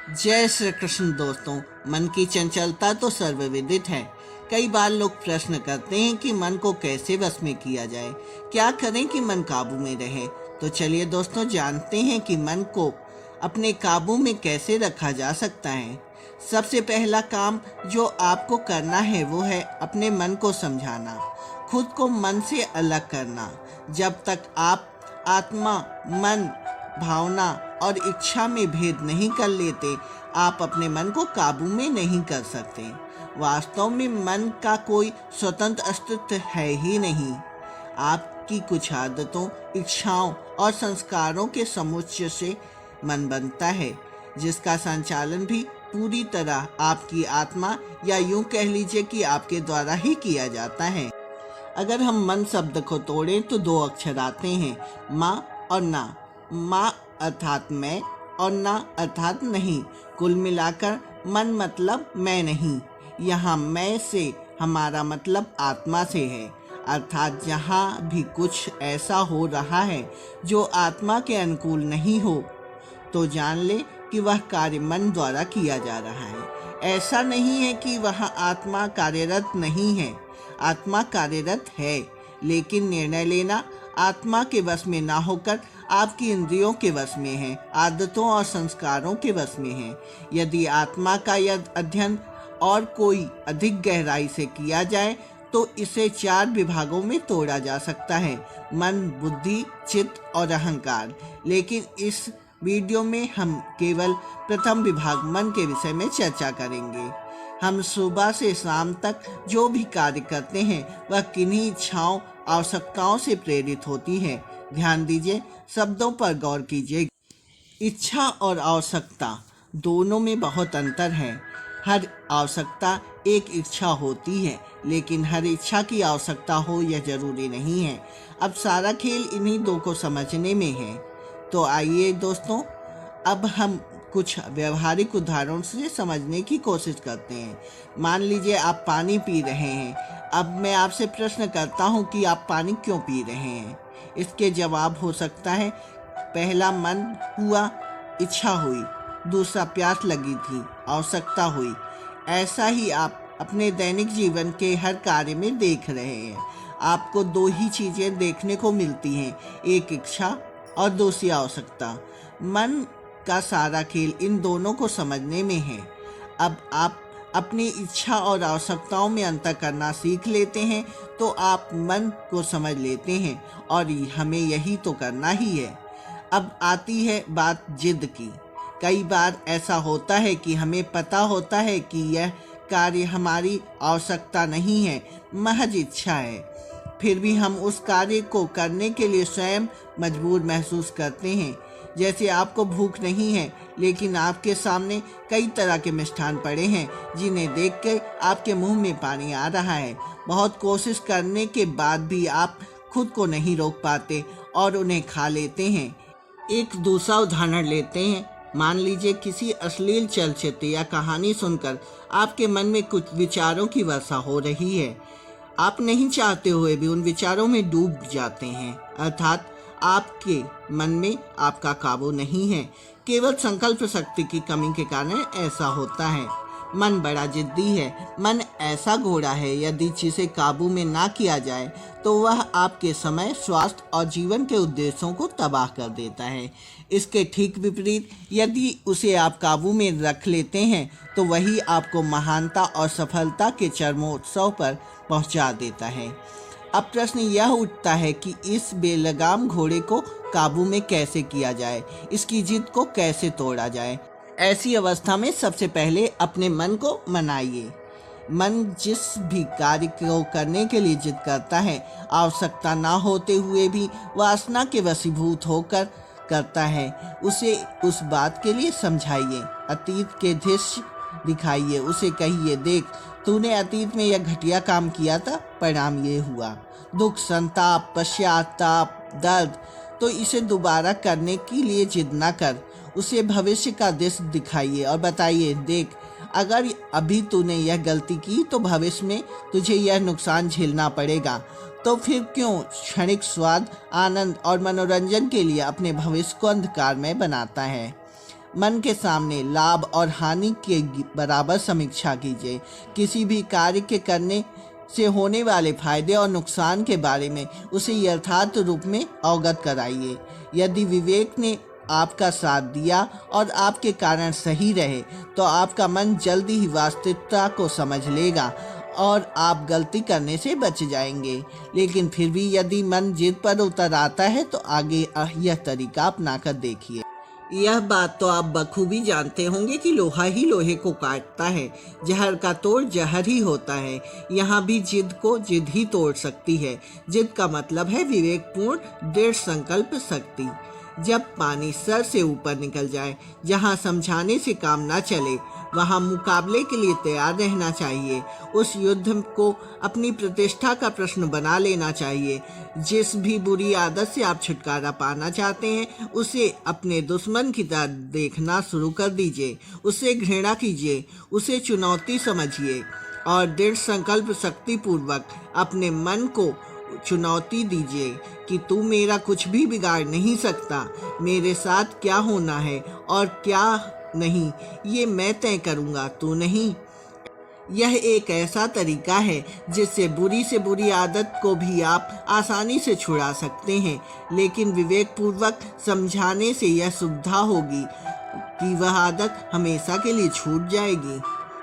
जय श्री कृष्ण दोस्तों। मन की चंचलता तो सर्वविदित है। कई बार लोग प्रश्न करते हैं कि मन को कैसे वश में किया जाए, क्या करें कि मन काबू में रहे। तो चलिए दोस्तों, जानते हैं कि मन को अपने काबू में कैसे रखा जा सकता है। सबसे पहला काम जो आपको करना है वो है अपने मन को समझाना, खुद को मन से अलग करना। जब तक आप आत्मा, मन, भावना और इच्छा में भेद नहीं कर लेते, आप अपने मन को काबू में नहीं कर सकते। वास्तव में मन का कोई स्वतंत्र अस्तित्व है ही नहीं। आपकी कुछ आदतों, इच्छाओं और संस्कारों के समुच्चय से मन बनता है, जिसका संचालन भी पूरी तरह आपकी आत्मा या यूं कह लीजिए कि आपके द्वारा ही किया जाता है। अगर हम मन शब्द को तोड़ें तो दो अक्षर आते हैं, माँ और ना। माँ अर्थात मैं और ना अर्थात नहीं। कुल मिलाकर मन मतलब मैं नहीं। यहाँ मैं से हमारा मतलब आत्मा से है, अर्थात जहाँ भी कुछ ऐसा हो रहा है जो आत्मा के अनुकूल नहीं हो, तो जान ले कि वह कार्य मन द्वारा किया जा रहा है। ऐसा नहीं है कि वह आत्मा कार्यरत नहीं है। आत्मा कार्यरत है, लेकिन निर्णय लेना आत्मा के वश में ना होकर आपकी इंद्रियों के वश में है, आदतों और संस्कारों के वश में है। यदि आत्मा का यह अध्ययन और कोई अधिक गहराई से किया जाए तो इसे 4 विभागों में तोड़ा जा सकता है, मन, बुद्धि, चित्त और अहंकार। लेकिन इस वीडियो में हम केवल प्रथम विभाग मन के विषय में चर्चा करेंगे। हम सुबह से शाम तक जो भी कार्य करते हैं वह किन्हीं इच्छाओं, आवश्यकताओं से प्रेरित होती है। ध्यान दीजिए, शब्दों पर गौर कीजिए। इच्छा और आवश्यकता दोनों में बहुत अंतर है। हर आवश्यकता एक इच्छा होती है, लेकिन हर इच्छा की आवश्यकता हो यह जरूरी नहीं है। अब सारा खेल इन्हीं दो को समझने में है। तो आइए दोस्तों, अब हम कुछ व्यवहारिक उदाहरणों से समझने की कोशिश करते हैं। मान लीजिए आप पानी पी रहे हैं। अब मैं आपसे प्रश्न करता हूं कि आप पानी क्यों पी रहे हैं। इसके जवाब हो सकता है, पहला मन हुआ, इच्छा हुई। दूसरा प्यास लगी थी, आवश्यकता हुई। ऐसा ही आप अपने दैनिक जीवन के हर कार्य में देख रहे हैं। आपको 2 ही चीज़ें देखने को मिलती हैं, एक इच्छा और दूसरी आवश्यकता। मन का सारा खेल इन दोनों को समझने में है। अब आप अपनी इच्छा और आवश्यकताओं में अंतर करना सीख लेते हैं तो आप मन को समझ लेते हैं, और हमें यही तो करना ही है। अब आती है बात जिद की। कई बार ऐसा होता है कि हमें पता होता है कि यह कार्य हमारी आवश्यकता नहीं है, महज इच्छा है। फिर भी हम उस कार्य को करने के लिए स्वयं मजबूर महसूस करते हैं। जैसे आपको भूख नहीं है, लेकिन आपके सामने कई तरह के मिष्ठान पड़े हैं जिन्हें देखकर आपके मुंह में पानी आ रहा है। बहुत कोशिश करने के बाद भी आप खुद को नहीं रोक पाते और उन्हें खा लेते हैं। एक दूसरा उदाहरण लेते हैं। मान लीजिए किसी अश्लील चलचित्र या कहानी सुनकर आपके मन में कुछ विचारों की वर्षा हो रही है। आप नहीं चाहते हुए भी उन विचारों में डूब जाते हैं, अर्थात आपके मन में आपका काबू नहीं है। केवल संकल्प शक्ति की कमी के कारण ऐसा होता है। मन बड़ा जिद्दी है। मन ऐसा घोड़ा है, यदि जिसे काबू में ना किया जाए तो वह आपके समय, स्वास्थ्य और जीवन के उद्देश्यों को तबाह कर देता है। इसके ठीक विपरीत, यदि उसे आप काबू में रख लेते हैं तो वही आपको महानता और सफलता के चरमोत्सव पर पहुंचा देता है। अब प्रश्न यह उठता है कि इस बेलगाम घोड़े को काबू में कैसे किया जाए, इसकी जिद को कैसे तोड़ा जाए। ऐसी अवस्था में सबसे पहले अपने मन को मनाइए। मन जिस भी कार्य को करने के लिए जिद करता है, आवश्यकता ना होते हुए भी वासना के वशीभूत होकर करता है, उसे उस बात के लिए समझाइए। अतीत के दृश्य दिखाइए, उसे कहिए, देख तूने अतीत में यह घटिया काम किया था, परिणाम ये हुआ। दुख, संताप, पश्चाताप, दर्द, तो इसे दोबारा करने के लिए जिद ना कर। उसे भविष्य का दृश्य दिखाइए और बताइए, देख अगर अभी तूने यह गलती की तो भविष्य में तुझे यह नुकसान झेलना पड़ेगा। तो फिर क्यों क्षणिक स्वाद, आनंद और मनोरंजन के लिए अपने भविष्य को अंधकार में बनाता है। मन के सामने लाभ और हानि के बराबर समीक्षा कीजिए। किसी भी कार्य के करने से होने वाले फायदे और नुकसान के बारे में उसे यथार्थ रूप में अवगत कराइए। यदि विवेक ने आपका साथ दिया और आपके कारण सही रहे तो आपका मन जल्दी ही वास्तविकता को समझ लेगा और आप गलती करने से बच जाएंगे। लेकिन फिर भी यदि मन जिद पर उतर आता है तो आगे यह तरीका अपनाकर देखिए। यह बात तो आप बखूबी जानते होंगे कि लोहा ही लोहे को काटता है, जहर का तोड़ जहर ही होता है। यहाँ भी जिद को जिद ही तोड़ सकती है। जिद का मतलब है विवेकपूर्ण दृढ़ संकल्प शक्ति। जब पानी सर से ऊपर निकल जाए, जहाँ समझाने से काम ना चले, वहाँ मुकाबले के लिए तैयार रहना चाहिए। उस युद्ध को अपनी प्रतिष्ठा का प्रश्न बना लेना चाहिए। जिस भी बुरी आदत से आप छुटकारा पाना चाहते हैं, उसे अपने दुश्मन की तरह देखना शुरू कर दीजिए। उससे घृणा कीजिए, उसे चुनौती समझिए और दृढ़ संकल्प शक्ति पूर्वक अपने मन को चुनौती दीजिए कि तू मेरा कुछ भी बिगाड़ नहीं सकता। मेरे साथ क्या होना है और क्या नहीं, ये मैं तय करूँगा, तू नहीं। यह एक ऐसा तरीका है जिससे बुरी से बुरी आदत को भी आप आसानी से छुड़ा सकते हैं। लेकिन विवेकपूर्वक समझाने से यह सुविधा होगी कि वह आदत हमेशा के लिए छूट जाएगी।